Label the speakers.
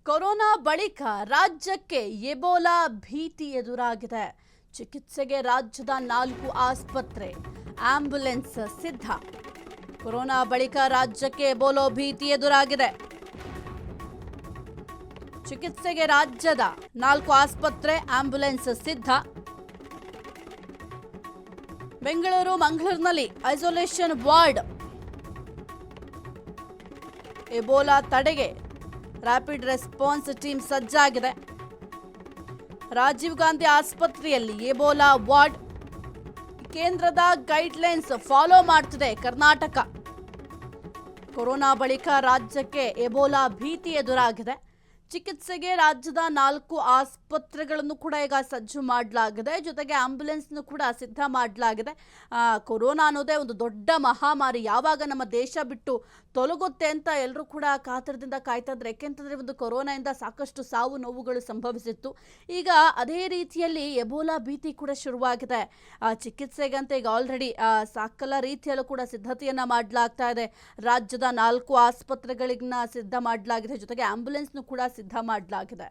Speaker 1: Corona ಬಳಿಕ ರಾಜ್ಯಕ್ಕೆ Ebola ಭೀತಿ ಎದುರಾಗಿದೆ. ಚಿಕಿತ್ಸೆಗೆ ರಾಜ್ಯದ 4 ಆಸ್ಪತ್ರೆ ಆಂಬ್ಯುಲೆನ್ಸ್ ಸಿದ್ಧ. ಕೊರೋನಾ ಬಳಿಕ ರಾಜ್ಯಕ್ಕೆ ಎಬೋಲಾ ಭೀತಿ ಎದುರಾಗಿದೆ. ಚಿಕಿತ್ಸೆಗೆ ರಾಜ್ಯದ 4 ಆಸ್ಪತ್ರೆ ಆಂಬ್ಯುಲೆನ್ಸ್ ಸಿದ್ಧ. ಬೆಂಗಳೂರು ಮಂಗಳೂರಿನಲ್ಲಿ ಐಸೋಲೇಷನ್ ವಾರ್ಡ್. ಎಬೋಲಾ ತಡೆಗೆ ರ್ಯಾಪಿಡ್ ರೆಸ್ಪಾನ್ಸ್ ಟೀಮ್ ಸಜ್ಜಾಗಿದೆ. ರಾಜೀವ್ ಗಾಂಧಿ ಆಸ್ಪತ್ರೆಯಲ್ಲಿ ಎಬೋಲಾ ವಾರ್ಡ್. ಕೇಂದ್ರದ ಗೈಡ್ಲೈನ್ಸ್ ಫಾಲೋ ಮಾಡ್ತಿದೆ ಕರ್ನಾಟಕ. ಕೊರೋನಾ ಬಳಿಕ ರಾಜ್ಯಕ್ಕೆ ಎಬೋಲಾ ಭೀತಿ ಎದುರಾಗಿದೆ. ಚಿಕಿತ್ಸೆಗೆ ರಾಜ್ಯದ 4 ಆಸ್ಪತ್ರೆಗಳನ್ನು ಕೂಡ ಈಗ ಸಜ್ಜು ಮಾಡಲಾಗಿದೆ. ಜೊತೆಗೆ ಆಂಬ್ಯುಲೆನ್ಸ್ನು ಕೂಡ ಸಿದ್ಧ ಮಾಡಲಾಗಿದೆ. ಕೊರೋನಾ ಅನ್ನೋದೇ ಒಂದು ದೊಡ್ಡ ಮಹಾಮಾರಿ. ಯಾವಾಗ ನಮ್ಮ ದೇಶ ಬಿಟ್ಟು ತೊಲಗುತ್ತೆ ಅಂತ ಎಲ್ಲರೂ ಕೂಡ ಕಾತರದಿಂದ ಕಾಯ್ತಾ ಇದ್ದಾರೆ. ಯಾಕೆಂತಂದರೆ ಒಂದು ಕೊರೋನಾದಿಂದ ಸಾಕಷ್ಟು ಸಾವು ನೋವುಗಳು ಸಂಭವಿಸಿತ್ತು. ಈಗ ಅದೇ ರೀತಿಯಲ್ಲಿ ಎಬೋಲಾ ಭೀತಿ ಕೂಡ ಶುರುವಾಗಿದೆ. ಚಿಕಿತ್ಸೆಗಂತ ಈಗ ಆಲ್ರೆಡಿ ಸಕಲ ರೀತಿಯಲ್ಲೂ ಕೂಡ ಸಿದ್ಧತೆಯನ್ನು ಮಾಡಲಾಗ್ತಾ ಇದೆ. ರಾಜ್ಯದ 4 ಆಸ್ಪತ್ರೆಗಳನ್ನ ಸಿದ್ಧ ಮಾಡಲಾಗಿದೆ. ಜೊತೆಗೆ ಆಂಬ್ಯುಲೆನ್ಸ್ನು ಕೂಡ ಸಿದ್ಧ ಮಾಡಲಾಗಿದೆ.